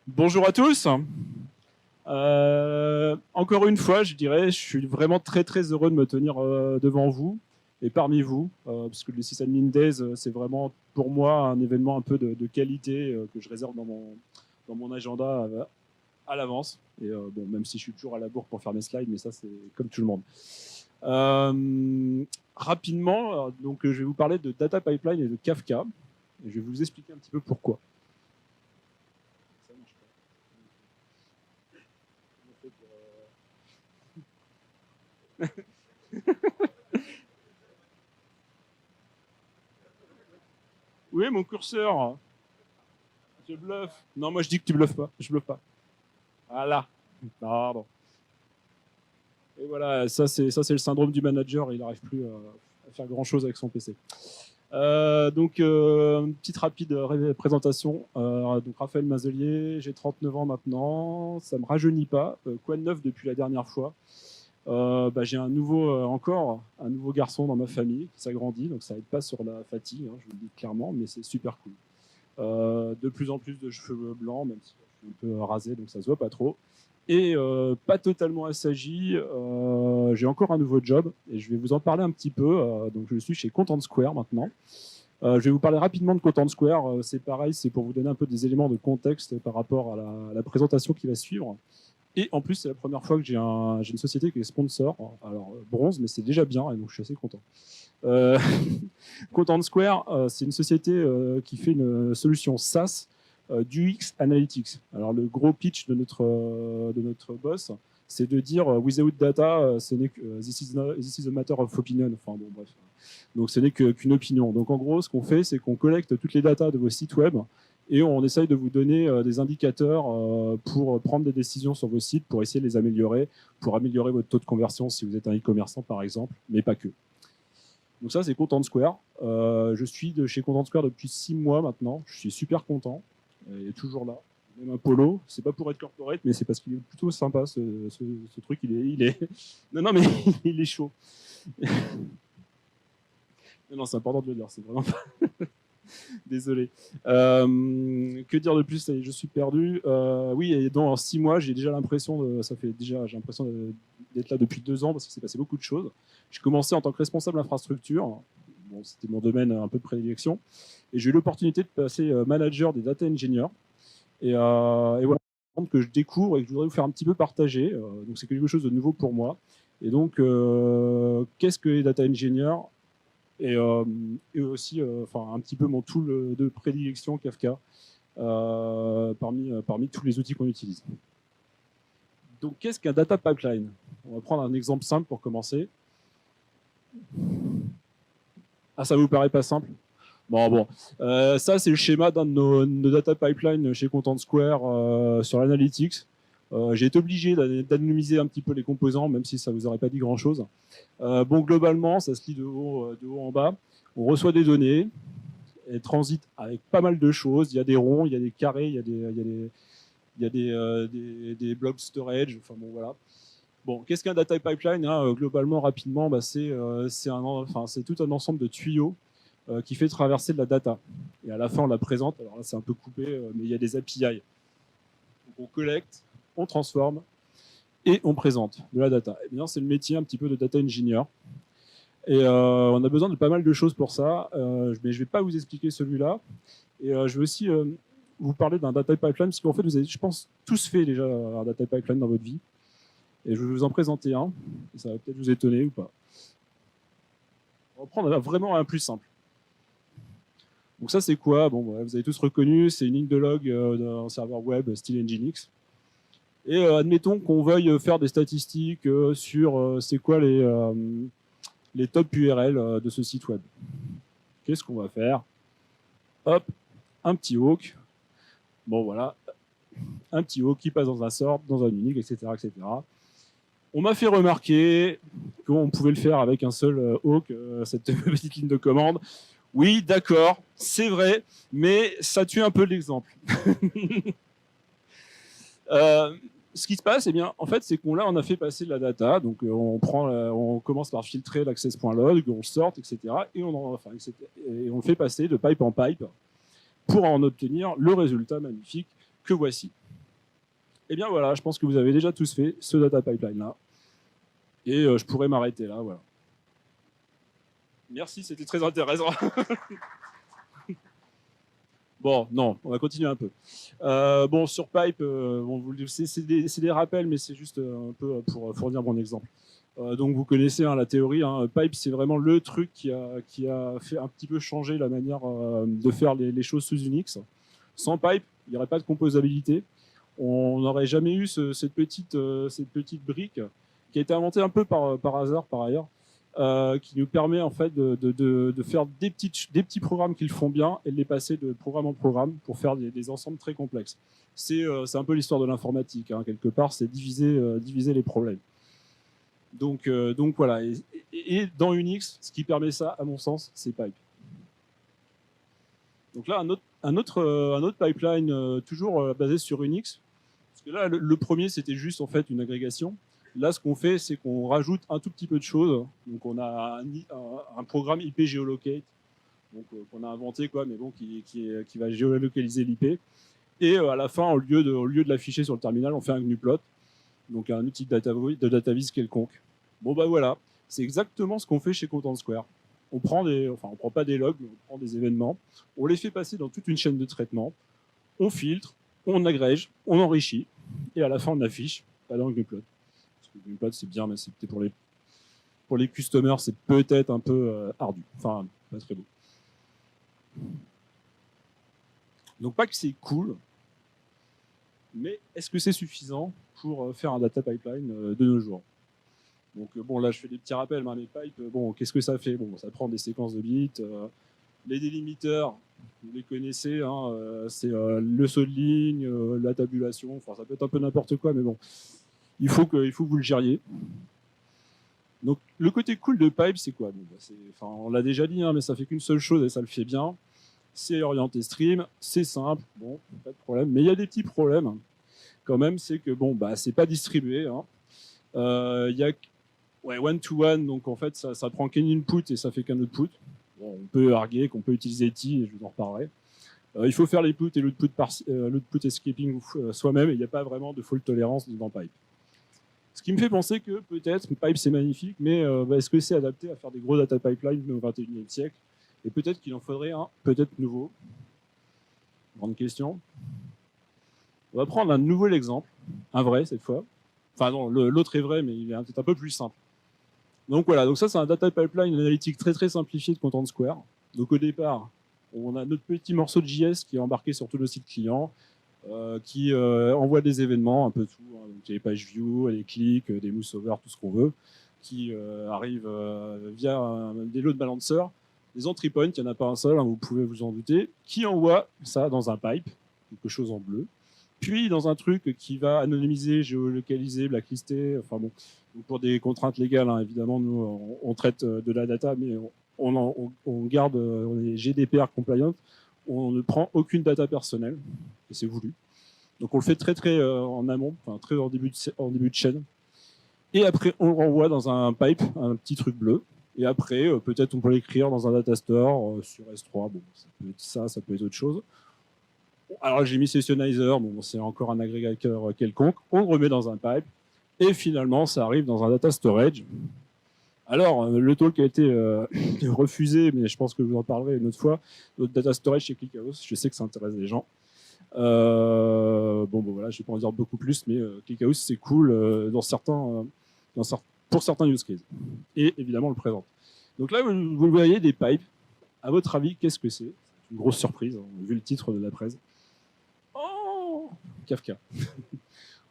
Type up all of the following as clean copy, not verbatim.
Bonjour à tous. Encore une fois, je dirais, je suis vraiment très très heureux de me tenir devant vous et parmi vous, parce que le Sysadmin Days, c'est vraiment pour moi un événement un peu de qualité que je réserve dans mon agenda à l'avance. Et bon, même si je suis toujours à la bourre pour faire mes slides, mais ça c'est comme tout le monde. Rapidement, donc je vais vous parler de data pipeline et de Kafka, et je vais vous expliquer un petit peu pourquoi. Ça marche pas. Oui, mon curseur. Je bluffe. Non, moi je dis que tu bluffes pas. Je bluffe pas. Voilà. Pardon. Et voilà, ça c'est le syndrome du manager. Il n'arrive plus à faire grand chose avec son PC. Donc, une petite rapide présentation. Donc, Raphaël Mazelier, j'ai 39 ans maintenant. Ça me rajeunit pas. Quoi de neuf depuis la dernière fois? J'ai encore un nouveau garçon dans ma famille qui s'agrandit, donc ça aide pas sur la fatigue, hein, je vous le dis clairement, mais c'est super cool. De plus en plus de cheveux blancs, même si je suis un peu rasé, donc ça se voit pas trop. Et pas totalement assagi, j'ai encore un nouveau job et je vais vous en parler un petit peu. Donc je suis chez Content Square maintenant. Je vais vous parler rapidement de Content Square. C'est pareil, c'est pour vous donner un peu des éléments de contexte par rapport à la présentation qui va suivre. Et en plus, c'est la première fois que j'ai une société qui est sponsor. Alors, bronze, mais c'est déjà bien, et donc je suis assez content. Content Square, c'est une société qui fait une solution SaaS d'UX Analytics. Alors, le gros pitch de notre boss, c'est de dire without data, this is a matter of opinion. Enfin, bon, bref. Donc, ce n'est qu'une opinion. Donc, en gros, ce qu'on fait, c'est qu'on collecte toutes les datas de vos sites web et on essaye de vous donner des indicateurs pour prendre des décisions sur vos sites, pour essayer de les améliorer, pour améliorer votre taux de conversion si vous êtes un e-commerçant, par exemple, mais pas que. Donc ça, c'est Content Square. Je suis chez Content Square depuis 6 mois maintenant. Je suis super content. Il est toujours là. Même un polo. C'est pas pour être corporate, mais c'est parce qu'il est plutôt sympa, ce truc. Il est... Non, mais il est chaud. Non, c'est important de le dire. C'est vraiment pas... Désolé. Que dire de plus? Je suis perdu. Oui, et dans 6 mois, j'ai déjà l'impression j'ai l'impression d'être là depuis 2 ans parce qu'il s'est passé beaucoup de choses. J'ai commencé en tant que responsable infrastructure. Bon, c'était mon domaine un peu de prédilection. Et j'ai eu l'opportunité de passer manager des data engineers. Et voilà, que je découvre et que je voudrais vous faire un petit peu partager. Donc, c'est quelque chose de nouveau pour moi. Et donc, qu'est-ce que les data engineers? Et aussi un petit peu mon tool de prédilection Kafka parmi tous les outils qu'on utilise. Donc, qu'est-ce qu'un data pipeline? On va prendre un exemple simple pour commencer. Ah, ça vous paraît pas simple? Bon. Ça, c'est le schéma d'un de nos data pipelines chez Content Square sur l'analytics. J'ai été obligé d'anonymiser un petit peu les composants, même si ça vous aurait pas dit grand-chose. Bon, globalement, ça se lit de haut en bas. On reçoit des données, elles transitent avec pas mal de choses. Il y a des ronds, il y a des carrés, il y a des blocs storage. Enfin bon, voilà. Bon, qu'est-ce qu'un data pipeline, hein? Globalement, rapidement, c'est tout un ensemble de tuyaux qui fait traverser de la data. Et à la fin, on la présente. Alors là, c'est un peu coupé, mais il y a des API. Donc, on collecte, on transforme et on présente de la data. Eh bien, c'est le métier un petit peu de data engineer. Et on a besoin de pas mal de choses pour ça, mais je ne vais pas vous expliquer celui-là. Et je vais aussi vous parler d'un data pipeline, parce qu'en fait, vous avez, je pense, tous fait déjà un data pipeline dans votre vie. Et je vais vous en présenter un, et ça va peut-être vous étonner ou pas. On va prendre vraiment un plus simple. Donc ça, c'est quoi? Bon, vous avez tous reconnu, c'est une ligne de log d'un serveur web style Nginx. Et admettons qu'on veuille faire des statistiques sur c'est quoi les top URL de ce site web. Qu'est-ce qu'on va faire? Hop, un petit hook. Bon, voilà. Un petit hook qui passe dans un sort, dans un unique, etc. etc. On m'a fait remarquer qu'on pouvait le faire avec un seul hook, cette petite ligne de commande. Oui, d'accord, c'est vrai, mais ça tue un peu l'exemple. Ce qui se passe, eh bien, en fait, c'est qu'on on a fait passer de la data, donc on commence par filtrer l'access.log, on sort, etc. Et on le fait passer de pipe en pipe pour en obtenir le résultat magnifique que voici. Eh bien voilà, je pense que vous avez déjà tous fait ce data pipeline-là. Et je pourrais m'arrêter là, voilà. Merci, c'était très intéressant. Bon, non, on va continuer un peu. Bon, sur Pipe, bon, c'est des rappels, mais c'est juste un peu pour fournir mon exemple. Donc vous connaissez hein, la théorie, hein, Pipe c'est vraiment le truc qui a fait un petit peu changer la manière de faire les choses sous Unix. Sans Pipe, il n'y aurait pas de composabilité. On n'aurait jamais eu cette petite brique qui a été inventée un peu par hasard par ailleurs, qui nous permet en fait de faire des petits programmes qui le font bien et de les passer de programme en programme pour faire des ensembles très complexes. C'est un peu l'histoire de l'informatique, hein, quelque part, c'est diviser les problèmes. Donc voilà, et dans Unix, ce qui permet ça, à mon sens, c'est Pipe. Donc là, un autre pipeline toujours basé sur Unix, parce que là, le premier, c'était juste en fait une agrégation. Là, ce qu'on fait, c'est qu'on rajoute un tout petit peu de choses. Donc, on a un programme IP geolocate, donc qu'on a inventé, quoi, mais bon, qui va géolocaliser l'IP. Et à la fin, au lieu de l'afficher sur le terminal, on fait un gnuplot, donc un outil de datavis quelconque. Bon, bah voilà, c'est exactement ce qu'on fait chez Content Square. On prend on prend pas des logs, mais on prend des événements, on les fait passer dans toute une chaîne de traitement, on filtre, on agrège, on enrichit, et à la fin, on affiche, pas dans le gnuplot. Parce que Gnuplot, c'est bien, mais c'est peut-être pour les customers, c'est peut-être un peu ardu. Enfin, pas très beau. Donc, pas que c'est cool, mais est-ce que c'est suffisant pour faire un data pipeline de nos jours? Donc, bon, là, je fais des petits rappels, mais mes pipes, bon, qu'est-ce que ça fait? Bon, ça prend des séquences de bits. Les délimiteurs, vous les connaissez, hein, c'est le saut de ligne, la tabulation, enfin, ça peut être un peu n'importe quoi, mais bon, il faut que vous le gériez. Donc, le côté cool de Pipe, c'est quoi? Bon, on l'a déjà dit, hein, mais ça fait qu'une seule chose et ça le fait bien. C'est orienté stream, c'est simple, bon, pas de problème. Mais il y a des petits problèmes, quand même, c'est que, bon, bah, c'est pas distribué. Hein. Il y a one-to-one, donc en fait, ça prend qu'un input et ça fait qu'un output. Bon, on peut arguer qu'on peut utiliser T, et je vous en reparlerai. Il faut faire l'input et l'output escaping soi-même, et il n'y a pas vraiment de fault tolérance dans Pipe. Ce qui me fait penser que peut-être Pipe c'est magnifique, mais est-ce que c'est adapté à faire des gros data pipelines au XXIe siècle? Et peut-être qu'il en faudrait un, peut-être nouveau. Grande question. On va prendre un nouvel exemple, un vrai cette fois. Enfin non, l'autre est vrai, mais il est peut-être un peu plus simple. Donc voilà, donc ça c'est un data pipeline analytique très très simplifié de Content Square. Donc au départ, on a notre petit morceau de JS qui est embarqué sur tous nos sites clients. Qui envoie des événements, un peu tout, hein, donc les pages view, les clics, des mouse over, tout ce qu'on veut, qui arrivent via des load balancers. Les entry points, il n'y en a pas un seul, hein, vous pouvez vous en douter, qui envoie ça dans un pipe, quelque chose en bleu, puis dans un truc qui va anonymiser, géolocaliser, blacklister, enfin bon, donc pour des contraintes légales, hein, évidemment, nous, on traite de la data, mais on garde, on est GDPR compliant, on ne prend aucune data personnelle, et c'est voulu. Donc on le fait très très en amont, enfin très en début de chaîne. Et après on le renvoie dans un pipe, un petit truc bleu. Et après peut-être on peut l'écrire dans un data store sur S3. Bon, ça peut être ça peut être autre chose. Alors j'ai mis Sessionizer, bon c'est encore un agrégateur quelconque. On le remet dans un pipe et finalement ça arrive dans un data storage. Alors, le talk a été refusé, mais je pense que je vous en parlerai une autre fois. Notre data storage chez ClickHouse, je sais que ça intéresse les gens. Bon, voilà, je ne vais pas en dire beaucoup plus, mais ClickHouse, c'est cool pour certains use cases. Et évidemment, on le présente. Donc là, vous voyez des pipes. À votre avis, qu'est-ce que c'est? C'est une grosse surprise, hein, vu le titre de la presse. Oh, Kafka.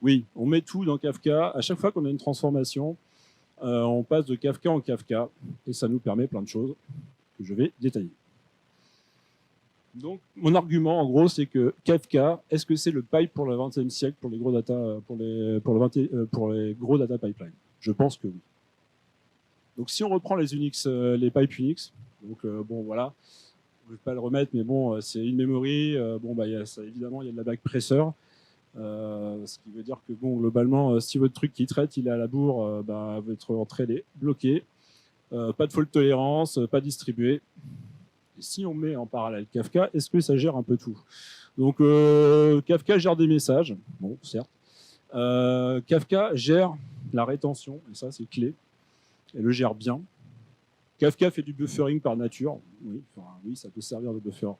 Oui, on met tout dans Kafka. À chaque fois qu'on a une transformation, on passe de Kafka en Kafka, et ça nous permet plein de choses que je vais détailler. Donc, mon argument, en gros, c'est que Kafka, est-ce que c'est le pipe pour le XXe siècle pour les gros data, pour les gros data pipelines? Je pense que oui. Donc, si on reprend les pipes Unix, donc bon, voilà, je ne vais pas le remettre, mais bon, c'est une memory. Bon, bah, évidemment, il y a de la backpressor. Ce qui veut dire que bon, globalement, si votre truc qui traite, il est à la bourre, bah, votre entrée est bloquée. Pas de fault tolérance, pas distribué. Et si on met en parallèle Kafka, est-ce que ça gère un peu tout? Donc Kafka gère des messages, bon, certes. Kafka gère la rétention, et ça c'est clé, elle le gère bien. Kafka fait du buffering par nature, oui, enfin, oui, ça peut servir de buffer,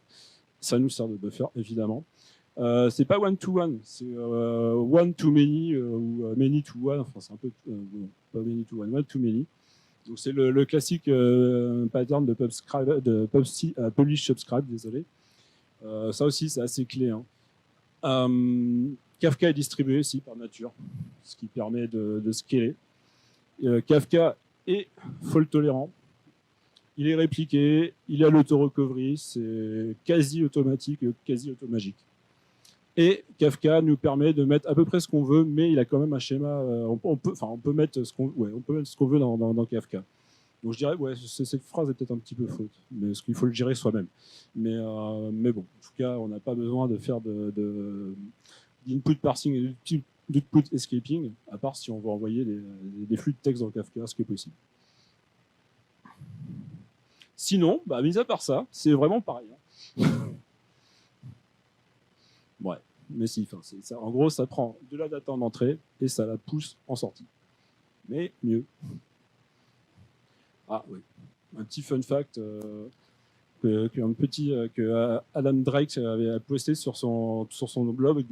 ça nous sert de buffer évidemment. C'est pas one-to-one, c'est one-to-many ou many-to-one, enfin c'est un peu, non, pas many-to-one, one-to-many. Donc c'est le classique pattern de publish subscribe, désolé. Ça aussi c'est assez clé. Hein. Kafka est distribué aussi par nature, ce qui permet de scaler. Kafka est fault tolérant. Il est répliqué, il a l'auto-recovery, c'est quasi automatique, quasi automagique. Et Kafka nous permet de mettre à peu près ce qu'on veut, mais il a quand même un schéma. On peut mettre ce qu'on veut dans Kafka. Donc je dirais, ouais, cette phrase est peut-être un petit peu faute, mais parce qu'il faut le gérer soi-même. Mais bon, en tout cas, on n'a pas besoin de faire d'input parsing et d'output escaping, à part si on veut envoyer des flux de texte dans Kafka, ce qui est possible. Sinon, mis à part ça, c'est vraiment pareil. Hein. Ouais, mais si, ça, en gros, ça prend de la data en entrée et ça la pousse en sortie. Mais mieux. Ah oui, un petit fun fact que Adam Drake avait posté sur son blog.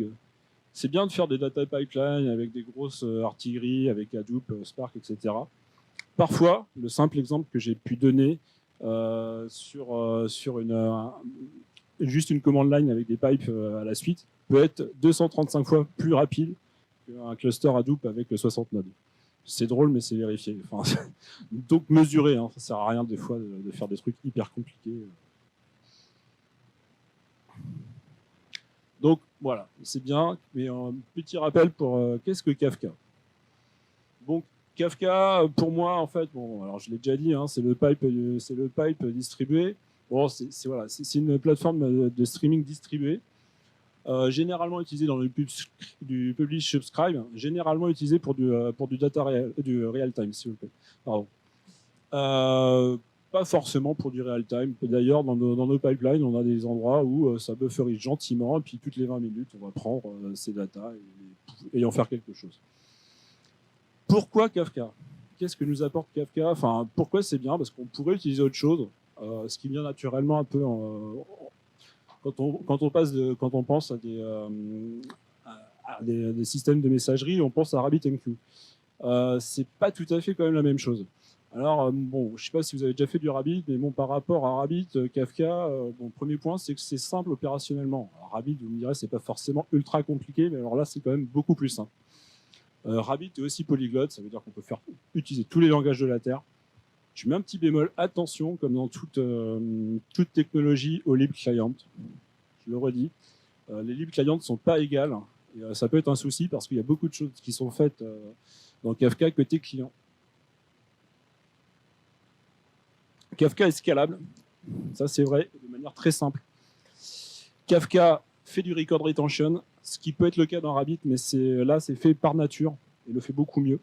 C'est bien de faire des data pipelines avec des grosses artilleries, avec Hadoop, Spark, etc. Parfois, le simple exemple que j'ai pu donner sur juste une command line avec des pipes à la suite peut être 235 fois plus rapide qu'un cluster Hadoop avec 60 nodes. C'est drôle, mais c'est vérifié. Enfin, donc mesurer, hein, ça sert à rien des fois de faire des trucs hyper compliqués. Donc voilà, c'est bien, mais un petit rappel pour qu'est-ce que Kafka. Donc Kafka, pour moi, en fait, bon, alors je l'ai déjà dit, hein, c'est le pipe distribué. Bon, c'est une plateforme de streaming distribuée. Généralement utilisé dans du publish subscribe, généralement utilisé pour du data du real time, s'il vous plaît. Pardon. Pas forcément pour du real time. D'ailleurs, dans nos pipelines, on a des endroits où ça bufferise gentiment, et puis toutes les 20 minutes, on va prendre ces data et en faire quelque chose. Pourquoi Kafka? Qu'est-ce que nous apporte Kafka? Enfin, pourquoi c'est bien? Parce qu'on pourrait utiliser autre chose, ce qui vient naturellement un peu quand on pense à des systèmes de messagerie, on pense à RabbitMQ. C'est pas tout à fait quand même la même chose. Alors, bon, je sais pas si vous avez déjà fait du Rabbit, mais bon, par rapport à Rabbit, Kafka, bon, premier point, c'est que c'est simple opérationnellement. Alors, Rabbit, vous me direz, c'est pas forcément ultra compliqué, mais alors là, c'est quand même beaucoup plus simple. Rabbit est aussi polyglotte, ça veut dire qu'on peut utiliser tous les langages de la Terre. Je mets un petit bémol, attention, comme dans toute technologie au lib client. Je le redis, les lib clients ne sont pas égales. Et, ça peut être un souci parce qu'il y a beaucoup de choses qui sont faites dans Kafka côté client. Kafka est scalable, ça c'est vrai, de manière très simple. Kafka fait du record retention, ce qui peut être le cas dans Rabbit, mais là c'est fait par nature et le fait beaucoup mieux.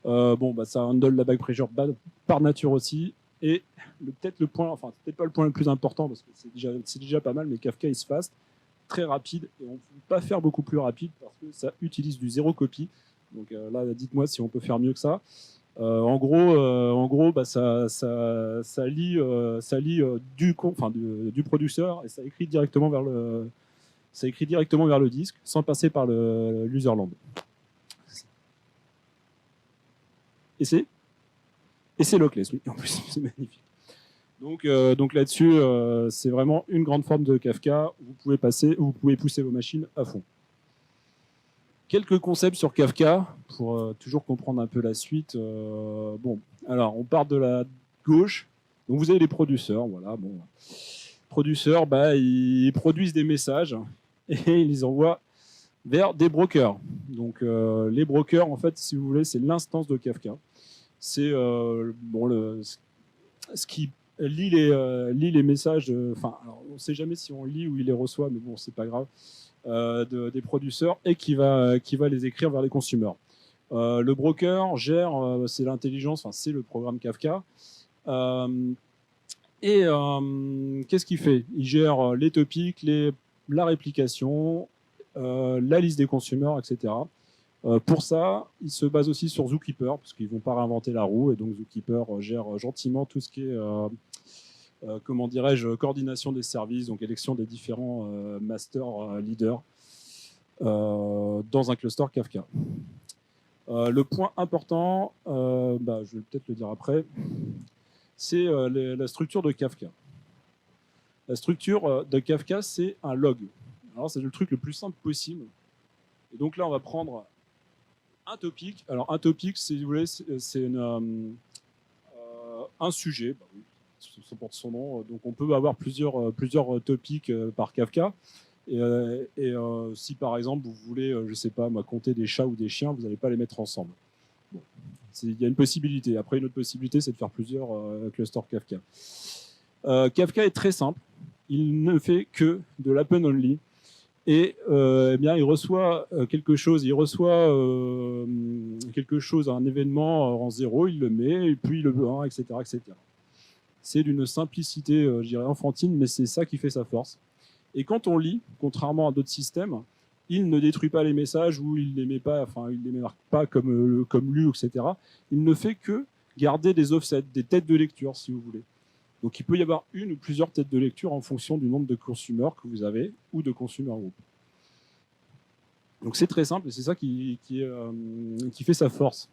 Ça handle la back pressure par nature aussi. Et peut-être pas le point le plus important, parce que c'est déjà pas mal, mais Kafka is fast, très rapide, et on ne peut pas faire beaucoup plus rapide parce que ça utilise du zéro copie. Donc là, dites-moi si on peut faire mieux que ça. En gros, ça lit du producteur et ça écrit directement vers le disque sans passer par l'userland. Et c'est lockless, oui, en plus, c'est magnifique. Donc là-dessus, c'est vraiment une grande forme de Kafka. Vous pouvez pousser vos machines à fond. Quelques concepts sur Kafka pour toujours comprendre un peu la suite. Alors on part de la gauche. Donc vous avez les producteurs, voilà. Bon, producteurs, ils produisent des messages et ils les envoient vers des brokers. Donc les brokers, en fait, si vous voulez, c'est l'instance de Kafka. C'est ce qui lit les messages. On ne sait jamais si on lit ou il les reçoit, mais bon, c'est pas grave. Des producteurs et qui va les écrire vers les consommateurs. Le broker gère, c'est l'intelligence, c'est le programme Kafka. Qu'est-ce qu'il fait? Il gère les topics, la réplication, la liste des consommateurs, etc. Pour ça, ils se basent aussi sur Zookeeper, parce qu'ils ne vont pas réinventer la roue, et donc Zookeeper gère gentiment tout ce qui est, comment dirais-je, coordination des services, donc élection des différents master leaders dans un cluster Kafka. Le point important, je vais peut-être le dire après, c'est la structure de Kafka. La structure de Kafka, c'est un log. Alors, c'est le truc le plus simple possible. Et donc là, on va prendre un topic. Alors, un topic, si vous voulez, c'est un sujet. Bah, oui, ça porte son nom. Donc, on peut avoir plusieurs topics par Kafka. Et si, par exemple, vous voulez, je ne sais pas, compter des chats ou des chiens, vous n'allez pas les mettre ensemble. Bon. Il y a une possibilité. Après, une autre possibilité, c'est de faire plusieurs clusters Kafka. Kafka est très simple. Il ne fait que de l'append only. Et eh bien, il reçoit quelque chose, un événement en 0, il le met, et puis il le veut 1, etc., etc. C'est d'une simplicité, je dirais, enfantine, mais c'est ça qui fait sa force. Et quand on lit, contrairement à d'autres systèmes, il ne détruit pas les messages ou il ne les met pas, enfin, il les marque pas comme lus, etc. Il ne fait que garder des offsets, des têtes de lecture, si vous voulez. Donc, il peut y avoir une ou plusieurs têtes de lecture en fonction du nombre de consumers que vous avez ou de consumer group. Donc, c'est très simple et c'est ça qui fait sa force.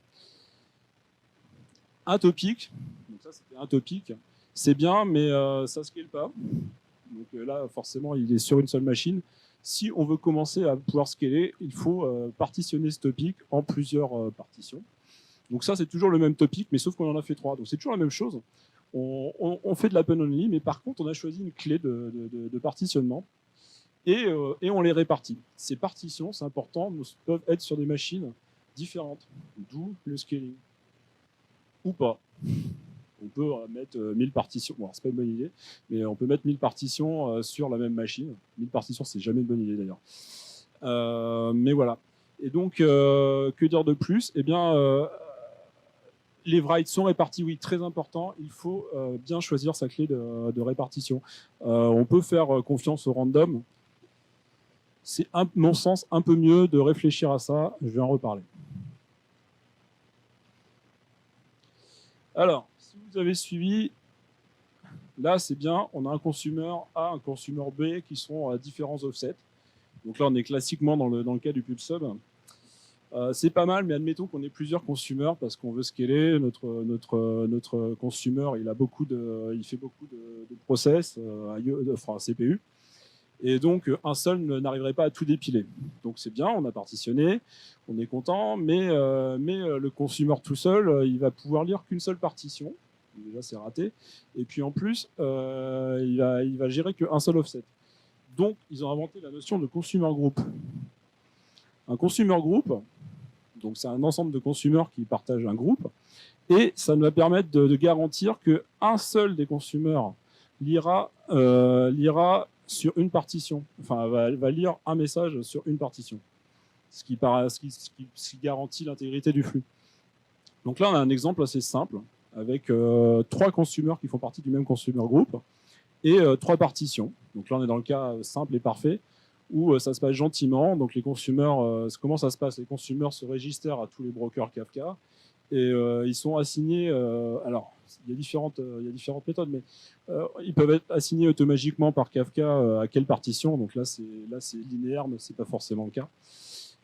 Un topic, donc ça c'était un topic, c'est bien, mais ça ne scale pas. Donc là, forcément, il est sur une seule machine. Si on veut commencer à pouvoir scaler, il faut partitionner ce topic en plusieurs partitions. Donc ça, c'est toujours le même topic, mais sauf qu'on en a fait 3. Donc c'est toujours la même chose. On fait de l'append only, mais par contre, on a choisi une clé de partitionnement et on les répartit. Ces partitions, c'est important, peuvent être sur des machines différentes, d'où le scaling. Ou pas. On peut mettre 1000 partitions. Bon, c'est pas une bonne idée, mais on peut mettre 1000 partitions sur la même machine. 1000 partitions, c'est jamais une bonne idée d'ailleurs. Mais voilà. Et donc, que dire de plus ? Eh bien, les writes sont répartis, oui, très important. Il faut bien choisir sa clé de répartition. On peut faire confiance au random. C'est, à mon sens, un peu mieux de réfléchir à ça. Je vais en reparler. Alors, si vous avez suivi, là, c'est bien. On a un consumer A, un consumer B qui sont à différents offsets. Donc là, on est classiquement dans le cas du PubSub. C'est pas mal, mais admettons qu'on ait plusieurs consumers parce qu'on veut scaler. Notre consumer, il fait beaucoup de process, CPU. Et donc, un seul n'arriverait pas à tout dépiler. Donc, c'est bien, on a partitionné, on est content, mais le consumer tout seul, il va pouvoir lire qu'une seule partition. Déjà, c'est raté. Et puis, en plus, il va gérer qu'un seul offset. Donc, ils ont inventé la notion de consumer group. Un consumer group, donc c'est un ensemble de consumers qui partagent un groupe, et ça va permettre de garantir qu'un seul des consumers lira sur une partition, enfin va lire un message sur une partition, ce qui garantit l'intégrité du flux. Donc là, on a un exemple assez simple, avec 3 consumers qui font partie du même consumer group, et 3 partitions. Donc là, on est dans le cas simple et parfait, où ça se passe gentiment. Donc les consumers, comment ça se passe ? Les consumers se registrent à tous les brokers Kafka, et ils sont assignés, alors il y a différentes méthodes, mais ils peuvent être assignés automatiquement par Kafka à quelle partition. Donc là c'est linéaire, mais c'est pas forcément le cas.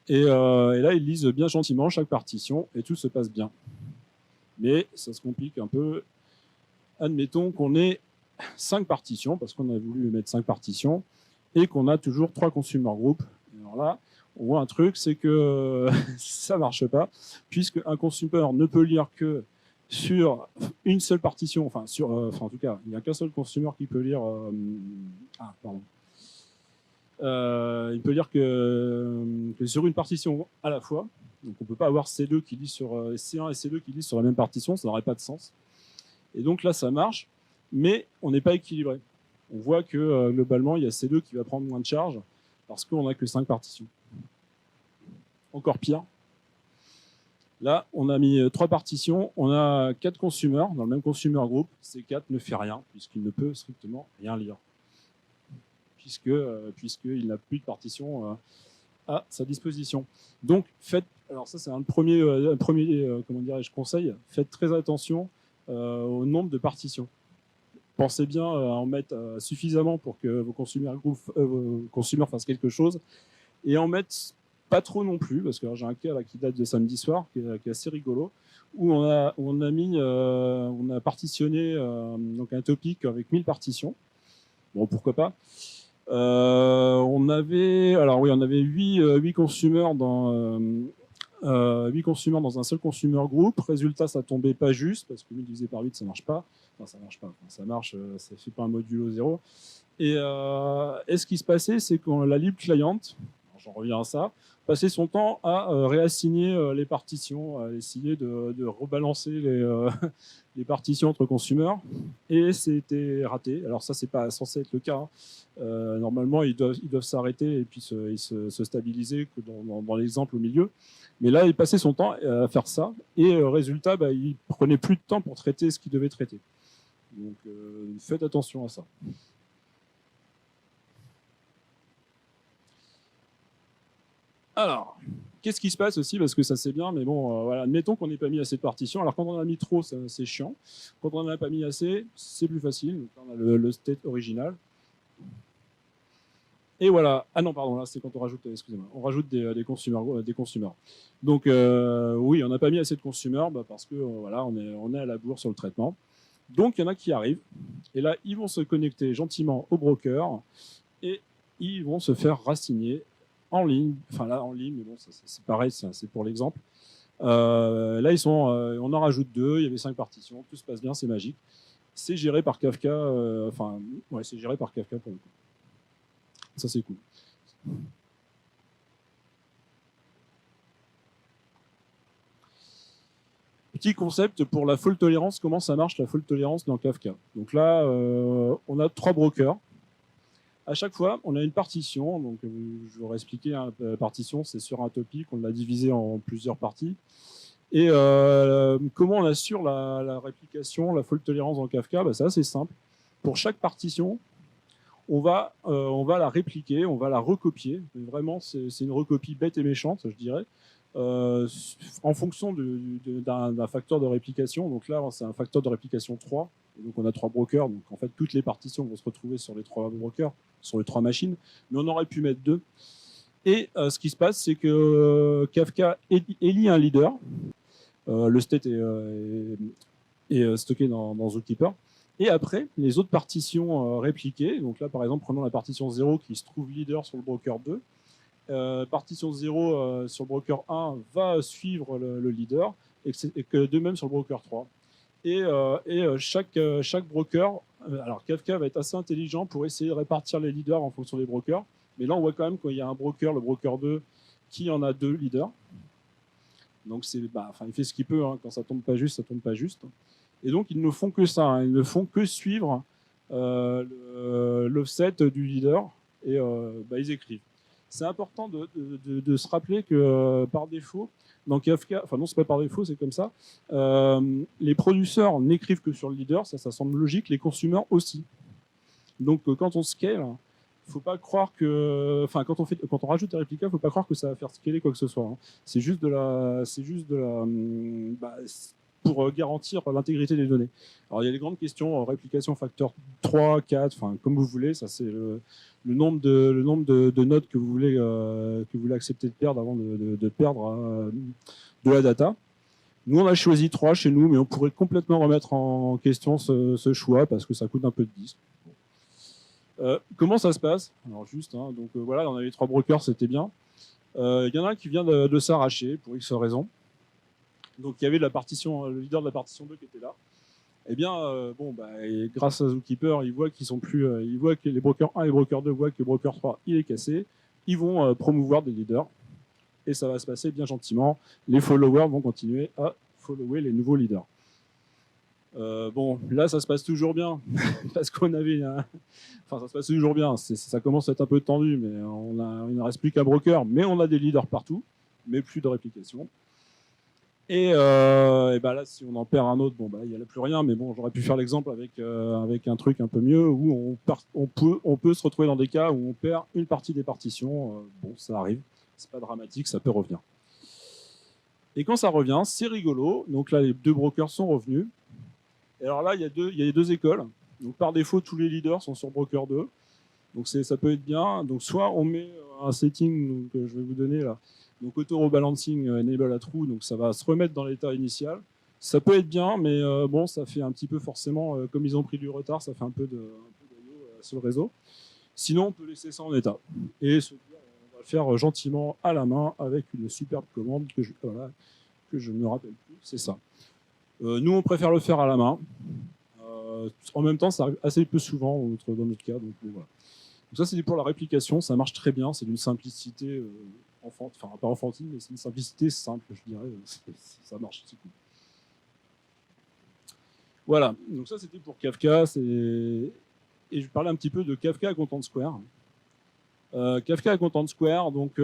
Et là ils lisent bien gentiment chaque partition et tout se passe bien. Mais ça se complique un peu. Admettons qu'on ait 5 partitions, parce qu'on a voulu mettre 5 partitions, et qu'on a toujours 3 consumer groups. Alors là, on voit un truc, c'est que ça ne marche pas, puisque un consumer ne peut lire que sur une seule partition, enfin en tout cas, il n'y a qu'un seul consumer qui peut lire. Il peut lire que sur une partition à la fois. Donc on ne peut pas avoir C2 qui lit sur C1 et C2 qui lisent sur la même partition, ça n'aurait pas de sens. Et donc là, ça marche, mais on n'est pas équilibré. On voit que globalement, il y a C2 qui va prendre moins de charge parce qu'on n'a que 5 partitions. Encore pire. Là, on a mis 3 partitions, on a 4 consumers dans le même consumer group. Ces 4 ne fait rien puisqu'il ne peut strictement rien lire. Puisqu'il n'a plus de partition à sa disposition. Donc, faites Alors ça, c'est un premier comment dirais-je, conseil. Faites très attention au nombre de partitions. Pensez bien à en mettre suffisamment pour que vos consommateurs fassent quelque chose, et en mettre pas trop non plus, parce que j'ai un cas là, qui date de samedi soir, qui est assez rigolo, où on a partitionné donc un topic avec 1000 partitions. Bon, pourquoi pas. On avait 8 consommateurs dans 8 consommateurs dans un seul consumer group. Résultat, ça tombait pas juste, parce que 1000 divisé par 8, ça marche pas. Enfin, ça marche pas. Enfin, ça marche, ça fait pas un modulo 0. Et ce qui se passait, c'est que la lib client, j'en reviens à ça, passait son temps à réassigner les partitions, à essayer de rebalancer les partitions entre consommateurs, et c'était raté. Alors ça, c'est pas censé être le cas, hein. Normalement, ils doivent s'arrêter et puis se stabiliser que dans l'exemple au milieu. Mais là, il passait son temps à faire ça, et résultat, il prenait plus de temps pour traiter ce qu'il devait traiter. Donc faites attention à ça. Alors, qu'est-ce qui se passe aussi, parce que ça c'est bien, mais bon, voilà, admettons qu'on n'ait pas mis assez de partitions. Alors quand on en a mis trop, c'est chiant. Quand on n'en a pas mis assez, c'est plus facile. Donc, on a le state original. Et voilà. Ah non, pardon, là c'est quand on rajoute, excusez-moi, on rajoute des consommateurs. Donc oui, on n'a pas mis assez de consommateurs parce que voilà, on est à la bourre sur le traitement. Donc il y en a qui arrivent, et là ils vont se connecter gentiment au broker et ils vont se faire raciner en ligne. Enfin là en ligne, mais bon, c'est pareil, c'est pour l'exemple. Là on en rajoute 2, il y avait 5 partitions, tout se passe bien, c'est magique. C'est géré par Kafka, c'est géré par Kafka pour le coup. Ça c'est cool. Petit concept pour la fault tolérance, comment ça marche la fault tolérance dans Kafka. Donc là, on a 3 brokers. À chaque fois, on a une partition. Donc, je vous expliquer, la partition, c'est sur un topic, on l'a divisé en plusieurs parties. Et comment on assure la réplication, la fault tolérance dans Kafka, c'est assez simple. Pour chaque partition, on va la répliquer, on va la recopier. Mais vraiment, c'est une recopie bête et méchante, je dirais. En fonction d'un facteur de réplication. Donc là, c'est un facteur de réplication 3. Et donc on a 3 brokers. Donc en fait, toutes les partitions vont se retrouver sur les 3 brokers, sur les 3 machines. Mais on aurait pu mettre 2. Et ce qui se passe, c'est que Kafka élit un leader. Le state est stocké dans Zookeeper. Et après, les autres partitions répliquées. Donc là, par exemple, prenons la partition 0 qui se trouve leader sur le broker 2. Partition 0 sur le broker 1 va suivre le leader, et que de même sur le broker 3. Et chaque broker, alors Kafka va être assez intelligent pour essayer de répartir les leaders en fonction des brokers. Mais là, on voit quand même qu'il y a un broker, le broker 2, qui en a 2 leaders. Donc il fait ce qu'il peut, hein. Quand ça tombe pas juste, ça tombe pas juste. Et donc ils ne font que ça, hein. Ils ne font que suivre l'offset du leader, et ils écrivent. C'est important de se rappeler que par défaut, dans Kafka, enfin non, c'est pas par défaut, c'est comme ça, les producteurs n'écrivent que sur le leader, ça semble logique, les consommateurs aussi. Donc quand on scale, faut pas croire que, enfin quand on rajoute des réplicas, faut pas croire que ça va faire scaler quoi que ce soit, hein. C'est juste pour garantir l'intégrité des données. Alors il y a des grandes questions, réplication facteur 3, 4, enfin comme vous voulez, ça c'est le nombre de nodes que vous voulez accepter de perdre avant de perdre de la data. Nous on a choisi 3 chez nous, mais on pourrait complètement remettre en question ce choix parce que ça coûte un peu de disque. Comment ça se passe? Alors juste, hein, donc voilà, on avait 3 brokers, c'était bien. Il y en a un qui vient de s'arracher pour X raisons. Donc il y avait le leader de la partition 2 qui était là. Eh bien, et grâce à Zookeeper, ils voient qu'ils sont plus, ils voient que les brokers 1 et les brokers 2 voient que le broker 3 il est cassé. Ils vont promouvoir des leaders et ça va se passer bien gentiment. Les followers vont continuer à follower les nouveaux leaders. Là, ça se passe toujours bien parce qu'on avait, ça se passe toujours bien. Ça commence à être un peu tendu, mais il ne reste plus qu'un broker, mais on a des leaders partout, mais plus de réplication. Et là, si on en perd un autre, il n'y a plus rien. Mais bon, j'aurais pu faire l'exemple avec un truc un peu mieux où on peut se retrouver dans des cas où on perd une partie des partitions. Ça arrive, c'est pas dramatique, ça peut revenir. Et quand ça revient, c'est rigolo. Donc là, les deux brokers sont revenus. Et alors là, il y a deux écoles. Donc par défaut, tous les leaders sont sur broker 2. Donc ça peut être bien. Donc soit on met un setting donc, que je vais vous donner là. Donc auto rebalancing enable à true. Donc ça va se remettre dans l'état initial. Ça peut être bien, mais bon, ça fait un petit peu forcément, comme ils ont pris du retard, ça fait un peu de sur le réseau. Sinon, on peut laisser ça en état. Et se dire, on va le faire gentiment à la main avec une superbe commande que je ne me rappelle plus. C'est ça. Nous, on préfère le faire à la main. En même temps, ça arrive assez peu souvent dans notre cas. Donc, voilà. Donc ça, c'est pour la réplication. Ça marche très bien. C'est d'une simplicité enfin, pas enfantine, mais c'est une simplicité simple, je dirais. Ça marche, c'est cool. Voilà. Donc ça, c'était pour Kafka. Et je parlais un petit peu de Kafka à Content Square. Kafka à Content Square, donc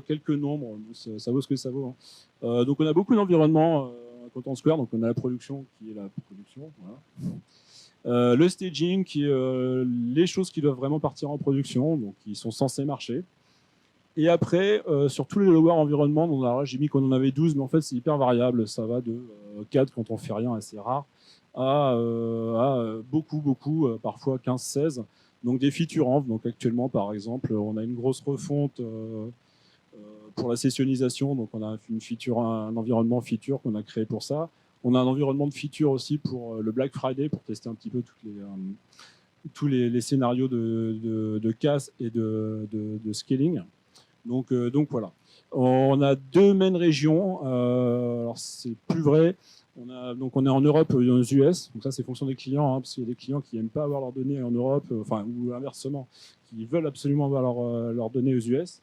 quelques nombres, ça vaut ce que ça vaut. Hein. Donc on a beaucoup d'environnements à Content Square, donc on a la production qui est la production, voilà. Le staging qui est les choses qui doivent vraiment partir en production, donc qui sont censées marcher. Et après, sur tous les lower environnements, j'ai mis qu'on en avait 12, mais en fait c'est hyper variable, ça va de 4 quand on fait rien, assez rare, à beaucoup, parfois 15-16. Donc des feature env. Donc actuellement, par exemple, on a une grosse refonte pour la sessionnisation. Donc on a un environnement feature qu'on a créé pour ça. On a un environnement de feature aussi pour le Black Friday pour tester un petit peu tous les scénarios de casse et de scaling. Donc voilà. On a deux main régions. Alors c'est plus vrai. On est en Europe et aux US, donc ça c'est fonction des clients, hein, parce qu'il y a des clients qui n'aiment pas avoir leurs données en Europe, ou inversement, qui veulent absolument avoir leurs données aux US.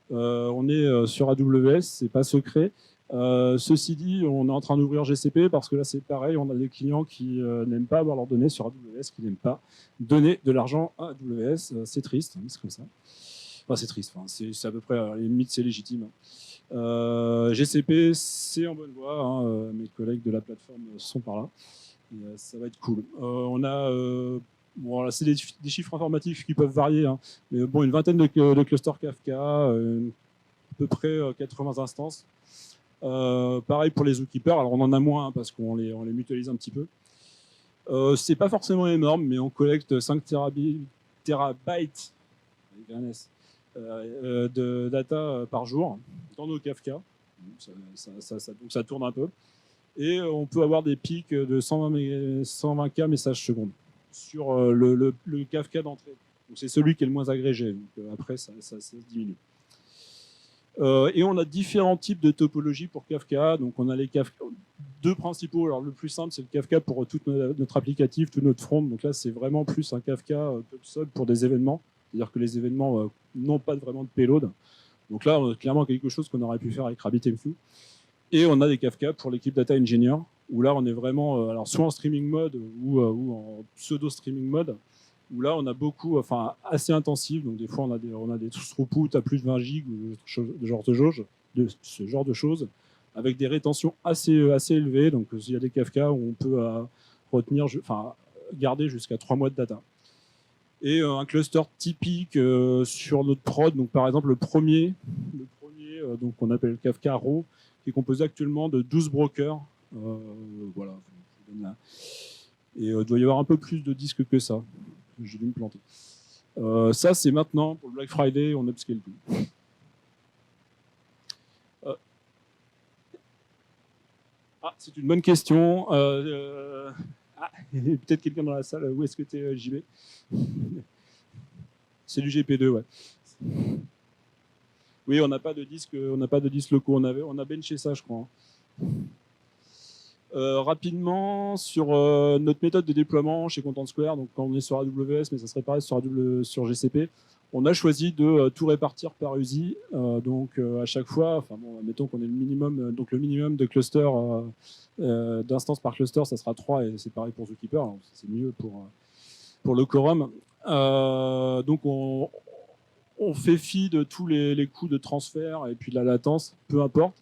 On est sur AWS, c'est pas secret. Ceci dit, on est en train d'ouvrir GCP parce que là c'est pareil, on a des clients qui n'aiment pas avoir leurs données sur AWS, qui n'aiment pas donner de l'argent à AWS. C'est triste, hein, c'est comme ça. Enfin, c'est triste, c'est à peu près, à la limite c'est légitime. GCP, c'est en bonne voie. Hein, mes collègues de la plateforme sont par là. Et, ça va être cool. On a, bon, là, c'est des chiffres informatifs qui peuvent varier, hein, mais bon, une vingtaine de clusters Kafka, à peu près 80 instances. Pareil pour les zookeepers. Alors on en a moins hein, parce qu'on les mutualise un petit peu. C'est pas forcément énorme, mais on collecte 5 terabytes de data par jour dans nos Kafka. Donc ça tourne un peu. Et on peut avoir des pics de 120K messages secondes sur le Kafka d'entrée. Donc c'est celui qui est le moins agrégé. Donc après, ça diminue. Et on a différents types de topologies pour Kafka. Donc on a les Kafka, deux principaux. Alors le plus simple, c'est le Kafka pour toute notre applicatif, tout notre front. Donc là, c'est vraiment plus un Kafka PubSub pour des événements. C'est-à-dire que les événements n'ont pas vraiment de payload. Donc là, on a clairement quelque chose qu'on aurait pu faire avec RabbitMQ. Et on a des Kafka pour l'équipe Data Engineer, où là, on est vraiment alors soit en streaming mode ou en pseudo-streaming mode, où là, on a beaucoup, assez intensif. Donc des fois, on a des throughputs à plus de 20 gigs ou ce genre de choses, avec des rétentions assez élevées. Donc il y a des Kafka où on peut garder jusqu'à 3 mois de data. Et un cluster typique sur notre prod, donc par exemple le premier donc qu'on appelle Kafka Raw, qui est composé actuellement de 12 brokers. Voilà. Et il doit y avoir un peu plus de disques que ça. J'ai dû me planter. Ça, c'est maintenant, pour le Black Friday, on upscale tout. C'est une bonne question. Peut-être quelqu'un dans la salle. Où est-ce que tu es, JB? C'est du GP2, ouais. Oui, on n'a pas de disques locaux. On a benché ça, je crois. Rapidement, sur notre méthode de déploiement chez Content Square, donc quand on est sur AWS, mais ça serait pareil sur GCP, on a choisi de tout répartir par USI. Donc à chaque fois, mettons qu'on ait le minimum de clusters d'instances par cluster, ça sera 3 et c'est pareil pour Zookeeper. Alors, c'est mieux pour le quorum. Donc on fait fi de tous les coûts de transfert et puis de la latence, peu importe.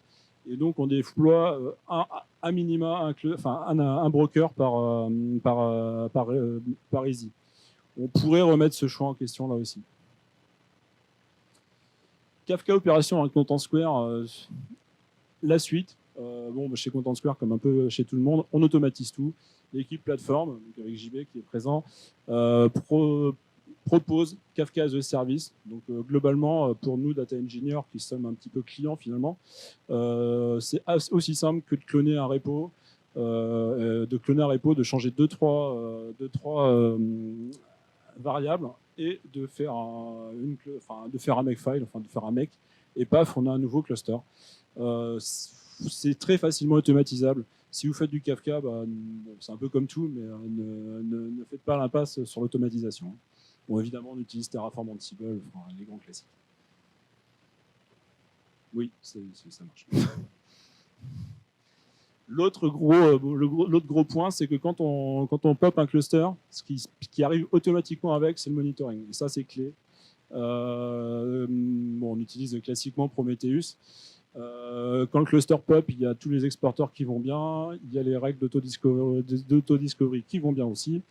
Et donc on déploie à minima un broker par easy. On pourrait remettre ce choix en question là aussi. Kafka opération avec Content Square, la suite, chez Content Square, comme un peu chez tout le monde, on automatise tout. L'équipe plateforme, donc avec JB qui est présent, propose Kafka as a service. Donc globalement, pour nous, data engineers, qui sommes un petit peu clients finalement, c'est aussi simple que de cloner un repo, de changer deux, trois variables et de faire un makefile, de faire un make, et paf, on a un nouveau cluster. C'est très facilement automatisable. Si vous faites du Kafka, c'est un peu comme tout, mais ne faites pas l'impasse sur l'automatisation. Bon, évidemment, on utilise Terraform Ansible, les grands classiques. Oui, ça marche. L'autre gros point, c'est que quand on pop un cluster, ce qui arrive automatiquement avec, c'est le monitoring. Et ça, c'est clé. On utilise classiquement Prometheus. Quand le cluster pop, il y a tous les exporteurs qui vont bien, il y a les règles d'autodiscovery qui vont bien aussi.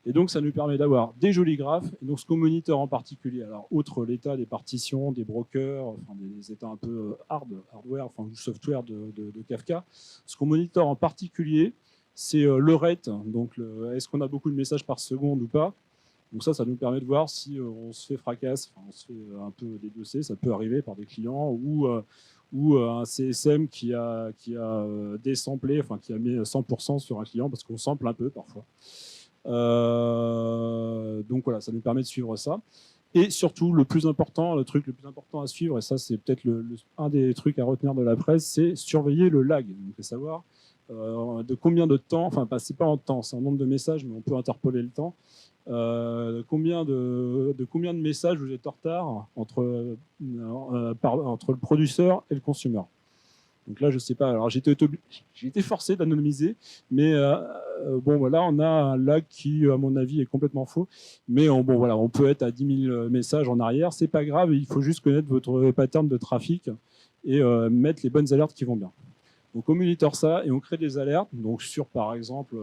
Et donc, ça nous permet d'avoir des jolis graphes. Et donc, ce qu'on monitore en particulier, alors, outre l'état des partitions, des brokers, des états un peu hardware, ou software de Kafka, ce qu'on monitore en particulier, c'est le rate. Donc, est-ce qu'on a beaucoup de messages par seconde ou pas? Donc ça nous permet de voir si on se fait fracasse, on se fait un peu dédosser, ça peut arriver par des clients, ou un CSM qui a désamplé, qui a mis 100% sur un client, parce qu'on sample un peu parfois. Donc voilà, ça nous permet de suivre ça. Et surtout, le truc le plus important à suivre, et ça c'est peut-être un des trucs à retenir de la presse, c'est surveiller le lag. Donc c'est savoir de combien de temps, c'est pas en temps, c'est en nombre de messages, mais on peut interpoler le temps. Combien de messages vous êtes en retard entre le producteur et le consumer. Donc là, je sais pas. Alors, j'ai été forcé d'anonymiser, mais là, on a un lag qui, à mon avis, est complètement faux. Mais on peut être à 10 000 messages en arrière. C'est pas grave. Il faut juste connaître votre pattern de trafic et mettre les bonnes alertes qui vont bien. Donc, on monitor ça et on crée des alertes. Donc, sur, par exemple,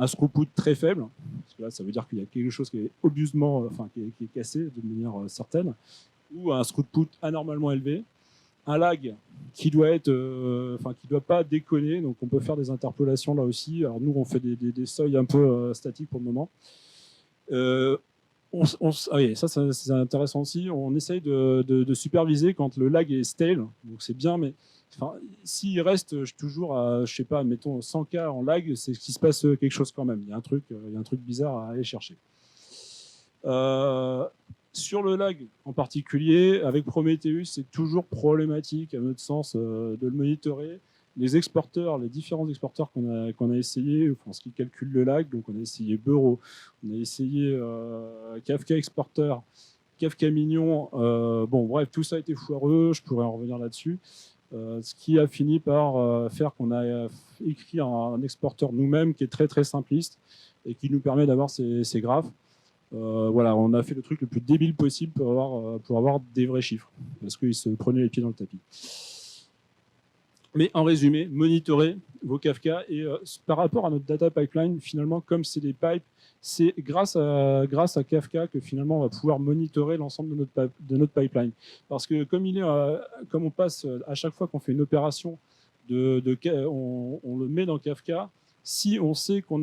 un throughput très faible, parce que là, ça veut dire qu'il y a quelque chose qui est obusement, qui est cassé de manière certaine, ou un throughput anormalement élevé. Un lag qui doit pas déconner, donc on peut faire des interpolations là aussi. Alors nous, on fait des seuils un peu statiques pour le moment. Ça c'est intéressant aussi. On essaye de superviser quand le lag est stale, donc c'est bien, mais s'il reste toujours à, je sais pas, mettons 100K en lag, c'est qu'il se passe quelque chose quand même. Il y a un truc bizarre à aller chercher. Sur le lag en particulier, avec Prometheus, c'est toujours problématique, à notre sens, de le monitorer. Les différents exporteurs qu'on a essayé, ce qui calcule le lag, donc on a essayé Bureau, on a essayé Kafka Exporter, Kafka Minion, bref, tout ça a été foireux, je pourrais en revenir là-dessus. Ce qui a fini par faire qu'on a écrit un exporteur nous-mêmes qui est très très simpliste et qui nous permet d'avoir ces graphes. On a fait le truc le plus débile possible pour avoir des vrais chiffres, parce qu'ils se prenaient les pieds dans le tapis. Mais en résumé, monitorez vos Kafka, et par rapport à notre data pipeline, finalement, comme c'est des pipes, c'est grâce à Kafka que finalement on va pouvoir monitorer l'ensemble de notre pipeline. Parce que comme on passe à chaque fois qu'on fait une opération, on le met dans Kafka. Si on sait que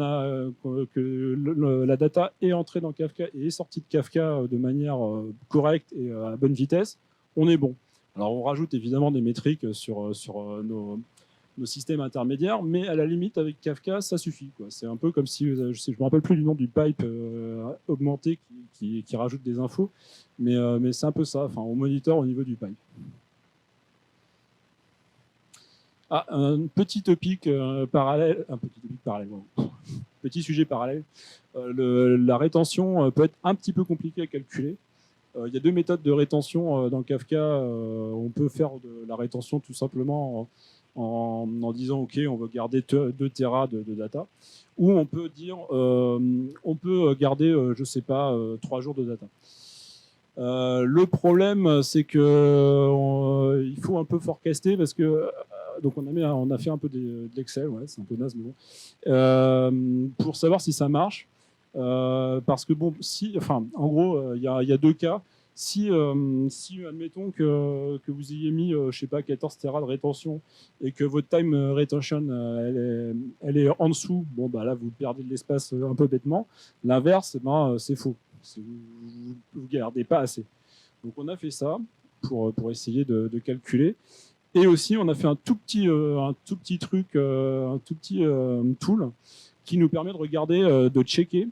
la data est entrée dans Kafka et est sortie de Kafka de manière correcte et à bonne vitesse, on est bon. Alors on rajoute évidemment des métriques sur nos systèmes intermédiaires, mais à la limite avec Kafka, ça suffit. C'est un peu comme si, je ne me rappelle plus du nom du pipe augmenté qui rajoute des infos, mais c'est un peu ça. On monitor au niveau du pipe. Un petit topic parallèle, petit sujet parallèle. La rétention peut être un petit peu compliquée à calculer. Il y a deux méthodes de rétention dans Kafka. On peut faire de la rétention tout simplement en disant OK, on veut garder 2 Tera de data, ou on peut dire on peut garder, je sais pas, 3 jours de data. Le problème, c'est que il faut un peu forecaster, parce que donc on a fait un peu d'Excel, ouais, c'est un peu naze, mais bon, pour savoir si ça marche. Parce que en gros, il y a deux cas. Si admettons que vous ayez mis, je sais pas, 14 Tera de rétention et que votre time retention, elle est en dessous, bon, bah là, vous perdez de l'espace un peu bêtement. L'inverse, ben, c'est faux. Vous ne gardez pas assez. Donc, on a fait ça pour essayer de calculer. Et aussi, on a fait un tout petit truc, un tout petit tool qui nous permet de regarder, de checker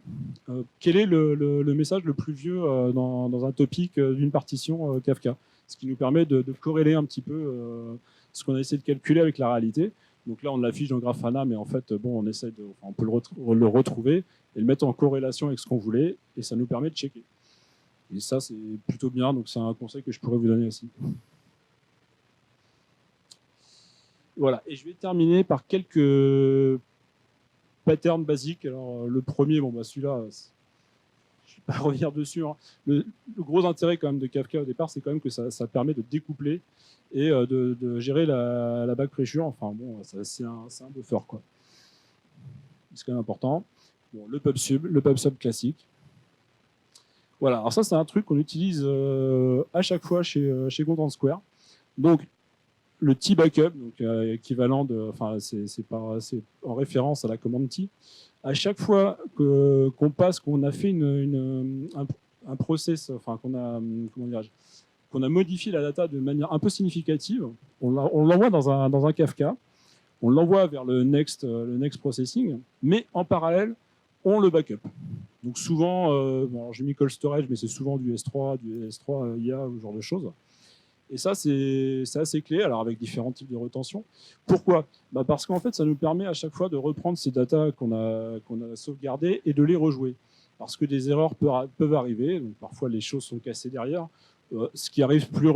quel est le message le plus vieux dans un topic d'une partition Kafka. Ce qui nous permet de corréler un petit peu ce qu'on a essayé de calculer avec la réalité. Donc là, on l'affiche dans Grafana, mais en fait, bon, on peut le retrouver et le mettre en corrélation avec ce qu'on voulait, et ça nous permet de checker. Et ça, c'est plutôt bien, donc c'est un conseil que je pourrais vous donner aussi. Voilà, et je vais terminer par quelques patterns basiques. Alors, le premier, bon, bah, celui-là, je ne vais pas revenir dessus. Hein. Le gros intérêt quand même de Kafka au départ, c'est quand même que ça permet de découpler et de gérer la back pressure. Enfin, bon, c'est un buffer, quoi. C'est quand même important. Bon, le pub-sub classique. Voilà, alors ça, c'est un truc qu'on utilise à chaque fois chez Content Square. Donc, le T-backup, donc équivalent de, enfin, c'est en référence à la commande T. À chaque fois qu'on a fait un process, enfin qu'on a modifié la data de manière un peu significative, on l'envoie dans un Kafka, on l'envoie vers le next processing, mais en parallèle, on le backup. Donc souvent, bon, j'ai mis cold storage, mais c'est souvent du S3 IA ou ce genre de choses. Et ça, c'est assez clé, alors avec différents types de retention. Pourquoi ? Bah parce qu'en fait, ça nous permet à chaque fois de reprendre ces datas qu'on a sauvegardées et de les rejouer. Parce que des erreurs peuvent arriver, donc parfois les choses sont cassées derrière. Ce qui arrive plus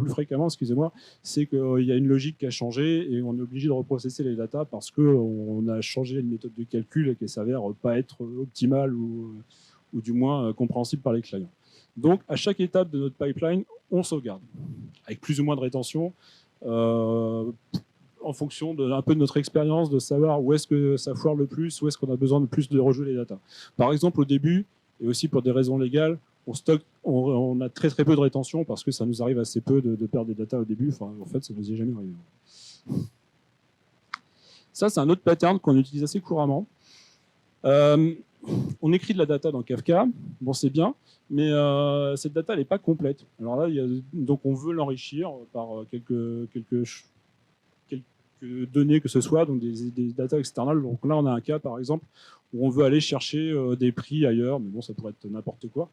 fréquemment, excusez-moi, c'est qu'il y a une logique qui a changé et on est obligé de reprocesser les datas parce qu'on a changé une méthode de calcul et qu'elle s'avère pas être optimale ou du moins compréhensible par les clients. Donc, à chaque étape de notre pipeline, on sauvegarde, avec plus ou moins de rétention, en fonction un peu de notre expérience, de savoir où est-ce que ça foire le plus, où est-ce qu'on a besoin de plus de rejouer les datas. Par exemple, au début, et aussi pour des raisons légales, on a très peu de rétention parce que ça nous arrive assez peu de perdre des datas au début. Enfin, en fait, ça ne nous est jamais arrivé. Ça, c'est un autre pattern qu'on utilise assez couramment. On écrit de la data dans Kafka, bon, c'est bien, mais cette data n'est pas complète. Alors là, donc on veut l'enrichir par quelques données que ce soit, donc des data externales. Donc là, on a un cas, par exemple, où on veut aller chercher des prix ailleurs, mais bon, ça pourrait être n'importe quoi.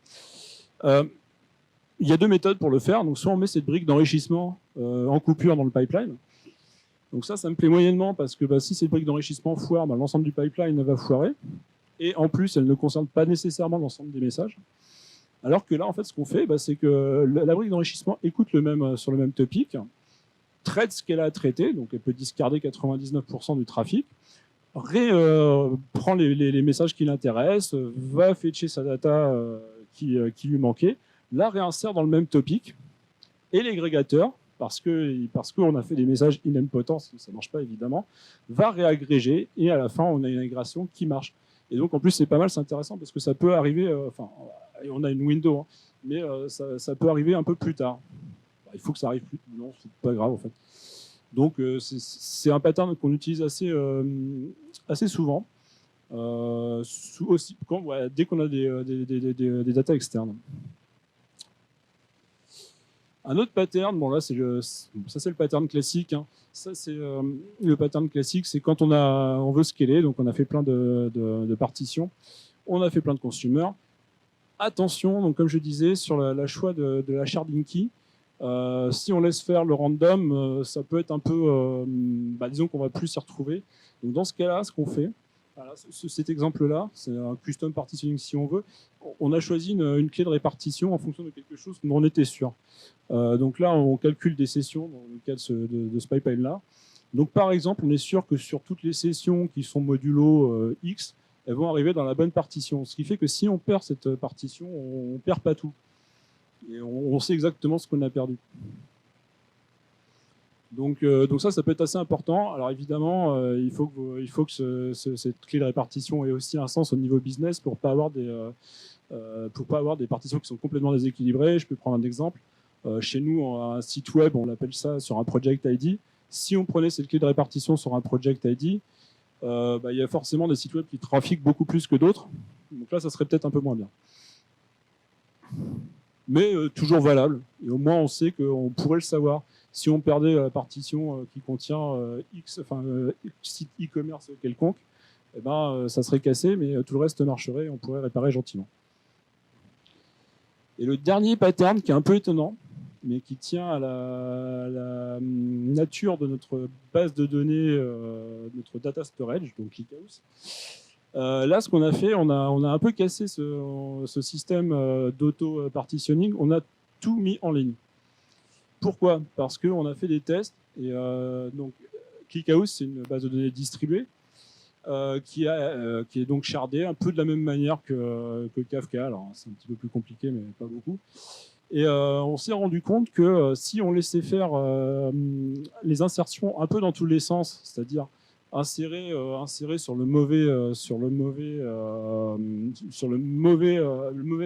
Il y a deux méthodes pour le faire. Donc soit on met cette brique d'enrichissement en coupure dans le pipeline. Donc ça me plaît moyennement parce que si cette brique d'enrichissement foire, l'ensemble du pipeline va foirer. Et en plus, elle ne concerne pas nécessairement l'ensemble des messages. Alors que là, en fait, ce qu'on fait, c'est que la brique d'enrichissement écoute sur le même topic, traite ce qu'elle a à traiter, donc elle peut discarder 99% du trafic, prend les messages qui l'intéressent, va fetcher sa data qui lui manquait, la réinsère dans le même topic, et l'agrégateur, parce qu'on a fait des messages idempotents, ça ne marche pas évidemment, va réagréger, et à la fin, on a une agrégation qui marche. Et donc, en plus, c'est pas mal, c'est intéressant parce que ça peut arriver, on a une window, hein, mais ça peut arriver un peu plus tard. Il faut que ça arrive plus tard. Non, c'est pas grave, en fait. Donc, c'est un pattern qu'on utilise assez souvent, dès qu'on a des data externes. Un autre pattern, bon là, ça c'est le pattern classique. Hein. Ça, c'est le pattern classique, c'est quand on veut scaler, donc on a fait plein de partitions, on a fait plein de consumers. Attention, donc comme je disais, sur la choix de la sharding key, si on laisse faire le random, ça peut être un peu, disons qu'on va plus s'y retrouver. Donc dans ce cas-là, ce qu'on fait, voilà, cet exemple-là, c'est un custom partitioning si on veut. On a choisi une clé de répartition en fonction de quelque chose dont on était sûr. Donc là, on calcule des sessions dans le cas de ce pipeline-là. Donc par exemple, on est sûr que sur toutes les sessions qui sont modulo X, elles vont arriver dans la bonne partition. Ce qui fait que si on perd cette partition, on ne perd pas tout. Et on sait exactement ce qu'on a perdu. Donc ça peut être assez important. Alors évidemment, il faut que cette clé de répartition ait aussi un sens au niveau business pour pas avoir des partitions qui sont complètement déséquilibrées. Je peux prendre un exemple. Chez nous, un site web, on l'appelle ça sur un project ID. Si on prenait cette clé de répartition sur un project ID, il y a forcément des sites web qui trafiquent beaucoup plus que d'autres. Donc là, ça serait peut-être un peu moins bien. Mais toujours valable. Et au moins, on sait qu'on pourrait le savoir. Si on perdait la partition qui contient site e-commerce quelconque, ça serait cassé, mais tout le reste marcherait et on pourrait réparer gentiment. Et le dernier pattern qui est un peu étonnant, mais qui tient à la nature de notre base de données, notre data storage, donc ClickHouse. Là, ce qu'on a fait, on a un peu cassé ce système d'auto-partitioning. On a tout mis en ligne. Pourquoi? Parce qu'on a fait des tests. Et donc, ClickHouse, c'est une base de données distribuée qui est donc shardée un peu de la même manière que Kafka. Alors, c'est un petit peu plus compliqué, mais pas beaucoup. Et on s'est rendu compte que si on laissait faire les insertions un peu dans tous les sens, c'est-à-dire insérer sur le mauvais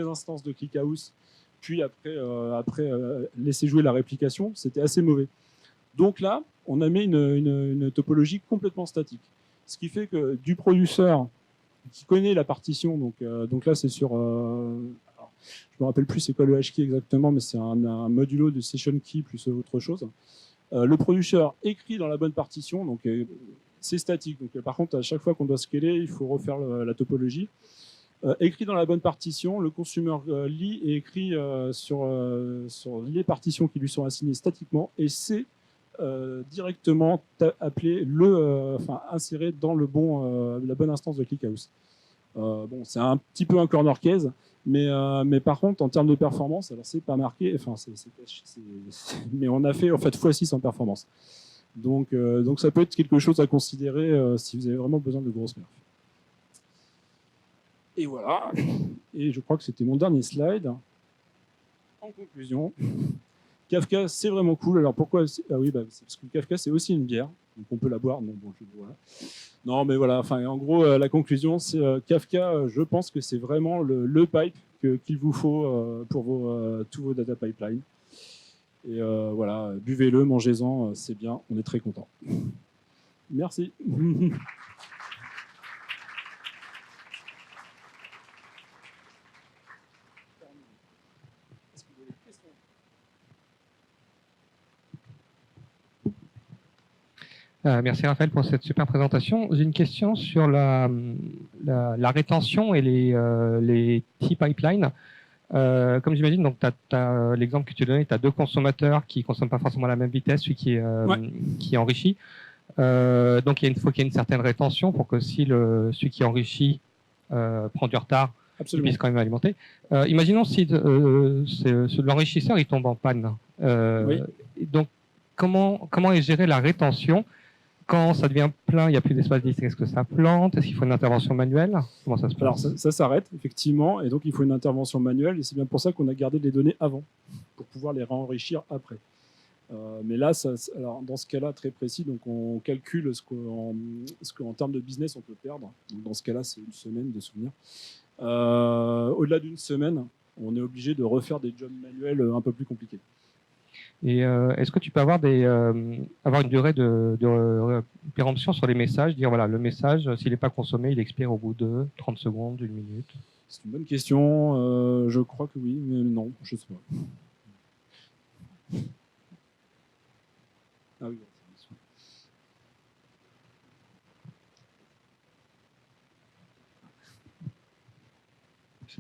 instance de ClickHouse, puis après laisser jouer la réplication, c'était assez mauvais. Donc là, on a mis une topologie complètement statique. Ce qui fait que du producteur qui connaît la partition, donc là c'est sur... je me rappelle plus c'est quoi le hashkey exactement, mais c'est un modulo de session key plus autre chose. Le producteur écrit dans la bonne partition, donc c'est statique. Donc par contre, à chaque fois qu'on doit scaler, il faut refaire la topologie. Écrit dans la bonne partition, le consumer lit et écrit sur les partitions qui lui sont assignées statiquement, et c'est directement inséré dans la bonne instance de ClickHouse. Bon, c'est un petit peu un corner case, mais par contre, en termes de performance, alors c'est pas marqué, mais on a fait en fait x6 en performance. Donc ça peut être quelque chose à considérer si vous avez vraiment besoin de grosses perfs. Et voilà. Et je crois que c'était mon dernier slide. En conclusion, Kafka, c'est vraiment cool. Alors pourquoi? Ah oui, c'est parce que Kafka, c'est aussi une bière. Donc on peut la boire. Voilà. Non, mais voilà. Enfin, en gros, la conclusion, c'est Kafka. Je pense que c'est vraiment le pipe qu'il vous faut pour tous vos data pipelines. Et voilà, buvez-le, mangez-en, c'est bien. On est très content. Merci. Merci Raphaël pour cette super présentation. J'ai une question sur la rétention et les T-pipelines. Comme j'imagine, donc tu as l'exemple que tu donnais, tu as deux consommateurs qui ne consomment pas forcément à la même vitesse, celui qui est enrichi. Donc il faut qu'il y ait une certaine rétention pour que si celui qui est enrichi prend du retard, il puisse quand même alimenter. Imaginons si l'enrichisseur il tombe en panne. Oui. Donc comment est gérée la rétention? Quand ça devient plein, il n'y a plus d'espace disque, est-ce que ça plante? Est-ce qu'il faut une intervention manuelle? Comment ça se passe? Alors ça s'arrête, effectivement, et donc il faut une intervention manuelle, et c'est bien pour ça qu'on a gardé les données avant, pour pouvoir les réenrichir après. Mais là, alors, dans ce cas-là très précis, donc on calcule ce qu'en termes de business on peut perdre. Donc, dans ce cas-là, c'est une semaine de souvenir. Au-delà d'une semaine, on est obligé de refaire des jobs manuels un peu plus compliqués. Et est-ce que tu peux avoir une durée de péremption sur les messages, dire voilà, le message, s'il n'est pas consommé, il expire au bout de 30 secondes, 1 minute? C'est une bonne question. Je crois que oui, mais non, je ne sais pas. Ah oui.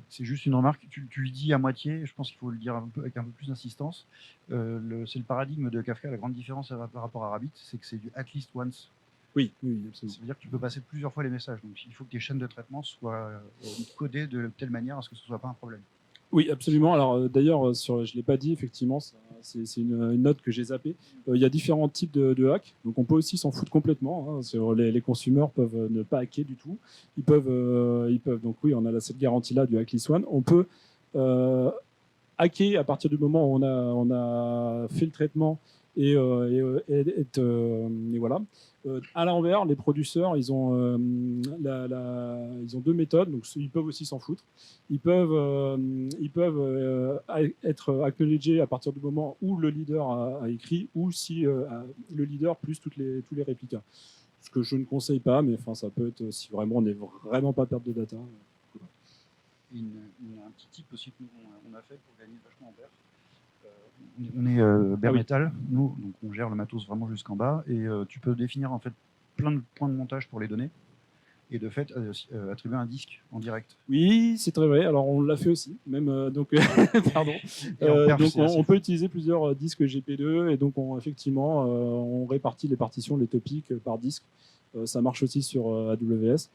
C'est juste une remarque. Tu lui dis à moitié, je pense qu'il faut le dire avec un peu plus d'insistance. C'est le paradigme de Kafka. La grande différence par rapport à Rabbit, c'est que c'est du at least once. Oui, absolument. Ça veut dire que tu peux passer plusieurs fois les messages. Donc il faut que tes chaînes de traitement soient codées de telle manière à ce que ce ne soit pas un problème. Oui, absolument. Alors d'ailleurs, je ne l'ai pas dit, effectivement, c'est une note que j'ai zappée. Il y a différents types de hacks, donc on peut aussi s'en foutre complètement. Les consommateurs peuvent ne pas hacker du tout. Ils peuvent. Donc oui, on a cette garantie-là du Hacklist One. On peut hacker à partir du moment où on a fait le traitement et voilà. À l'envers, les producteurs, ils ont deux méthodes, donc ils peuvent aussi s'en foutre. Ils peuvent être acknowledgés à partir du moment où le leader a écrit, ou si le leader plus tous les réplicas. Ce que je ne conseille pas, mais enfin, ça peut être si vraiment on n'est vraiment pas perte de data. Un petit tip aussi que nous on a fait pour gagner vachement en perf. On est bare metal, nous, donc on gère le matos vraiment jusqu'en bas, et tu peux définir en fait plein de points de montage pour les données, et de fait attribuer un disque en direct. Oui, c'est très vrai. Alors on l'a fait aussi, même donc pardon. Donc on peut utiliser plusieurs disques GP2, et donc effectivement on répartit les partitions, les topics par disque. Ça marche aussi sur AWS.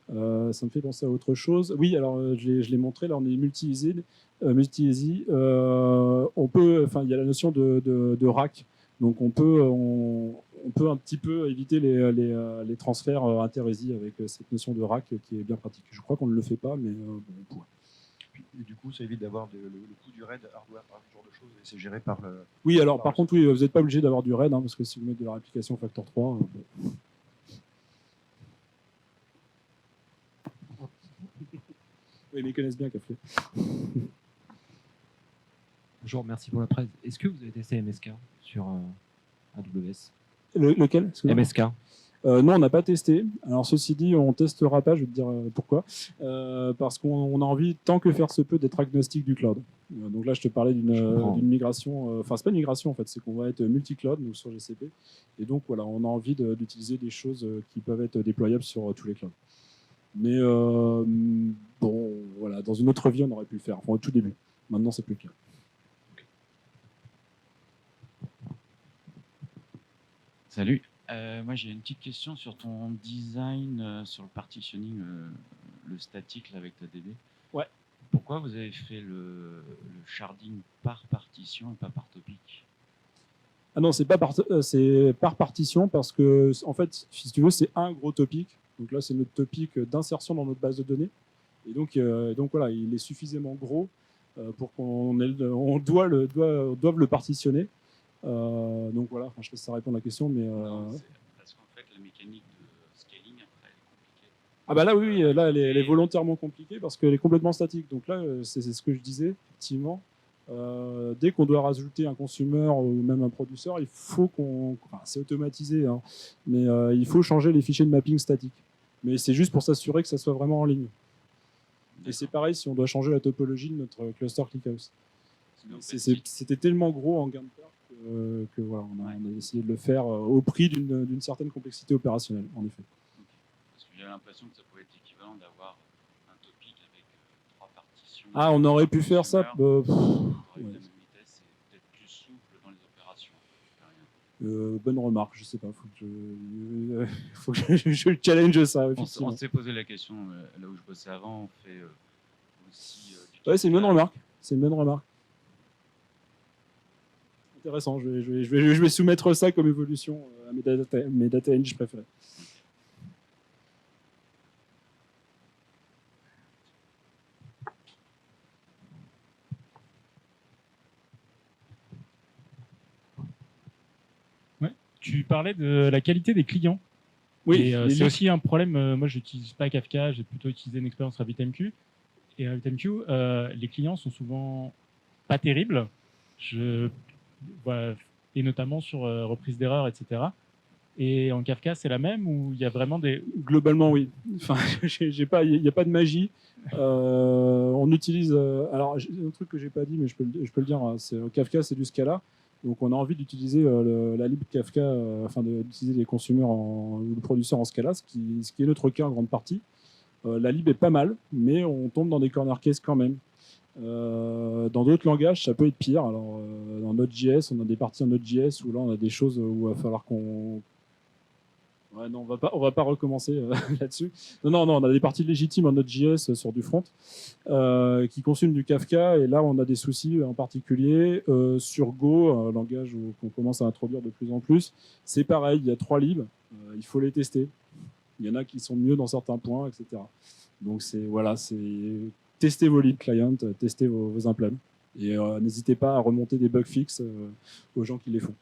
Ça me fait penser à autre chose. Oui, alors je l'ai montré. Là, on est multi-easy. On peut, enfin, il y a la notion de rack. Donc on peut un petit peu éviter les transferts inter-easy avec cette notion de rack qui est bien pratique. Je crois qu'on ne le fait pas, mais bon, on pourrait. Et du coup, ça évite d'avoir le coût du RAID hardware, ce genre de choses, et c'est géré par le. Oui, alors par contre, oui, vous n'êtes pas obligé d'avoir du RAID, parce que si vous mettez de la réplication factor 3. Oui, mais ils connaissent bien Kafka. Bonjour, merci pour la presse. Est-ce que vous avez testé MSK sur AWS? Lequel? MSK. Non, on n'a pas testé. Alors ceci dit, on testera pas. Je vais te dire pourquoi. Parce qu'on a envie, tant que faire se peut, d'être agnostique du cloud. Donc là, je te parlais d'une migration. Enfin, c'est pas une migration en fait, c'est qu'on va être multi-cloud, nous sur GCP. Et donc voilà, on a envie d'utiliser des choses qui peuvent être déployables sur tous les clouds. Mais bon, voilà, dans une autre vie, on aurait pu le faire. Enfin, au tout début. Maintenant, c'est plus le cas. Salut. Moi, j'ai une petite question sur ton design, sur le partitioning, le statique là, avec ta DB. Ouais. Pourquoi vous avez fait le sharding par partition et pas par topic? Ah non, c'est par partition parce que, en fait, si tu veux, c'est un gros topic. Donc là, c'est notre topic d'insertion dans notre base de données. Et donc voilà, il est suffisamment gros pour qu'on doive le partitionner. Donc voilà, je sais pas si ça répond à la question, mais non, parce qu'en fait, la mécanique de scaling après, elle est compliquée. Ah bah là oui, là elle est volontairement compliquée parce qu'elle est complètement statique. Donc là, c'est ce que je disais, effectivement. Dès qu'on doit rajouter un consumer ou même un producteur, il faut c'est automatisé, hein, mais il faut changer les fichiers de mapping statique. Mais c'est juste pour s'assurer que ça soit vraiment en ligne. Et c'est pareil si on doit changer la topologie de notre cluster ClickHouse. C'était tellement gros en gain de perte que voilà, on a essayé de le faire au prix d'une certaine complexité opérationnelle, en effet. Parce que j'ai l'impression que ça pouvait être équivalent d'avoir un topic avec 3 partitions. Ah, on aurait pu faire ça. Avec la même vitesse et peut-être plus souple dans les opérations. Bonne remarque, je sais pas, faut que je challenge ça. On s'est posé la question là où je bossais avant, on fait aussi. Ouais, c'est une bonne remarque. C'est une bonne remarque. Intéressant. Je vais soumettre ça comme évolution à mes data eng préférés. Tu parlais de la qualité des clients. Oui, c'est aussi un problème. Moi, je n'utilise pas Kafka, j'ai plutôt utilisé une expérience RabbitMQ. Et RabbitMQ, les clients sont souvent pas terribles. Et notamment sur reprise d'erreurs, etc. Et en Kafka, c'est la même ou il y a vraiment des... Globalement, oui. Enfin, il n'y a pas de magie. On utilise... alors, un truc que j'ai pas dit, mais je peux le dire, hein, Kafka, c'est du Scala. Donc, on a envie d'utiliser la lib Kafka, d'utiliser les consommateurs ou le producteur en Scala, ce qui est notre cas en grande partie. La lib est pas mal, mais on tombe dans des corner cases quand même. Dans d'autres langages, ça peut être pire. Alors, dans Node.js, on a des parties en Node.js où là, on a des choses où il va falloir qu'on... Ouais, non, on va pas recommencer là-dessus. Non, on a des parties légitimes en Node.js sur du front qui consomment du Kafka, et là, on a des soucis en particulier sur Go, un langage qu'on commence à introduire de plus en plus. C'est pareil, il y a 3 libs, il faut les tester. Il y en a qui sont mieux dans certains points, etc. Donc, c'est tester vos libs clients, tester vos implants. Et n'hésitez pas à remonter des bug fixes aux gens qui les font.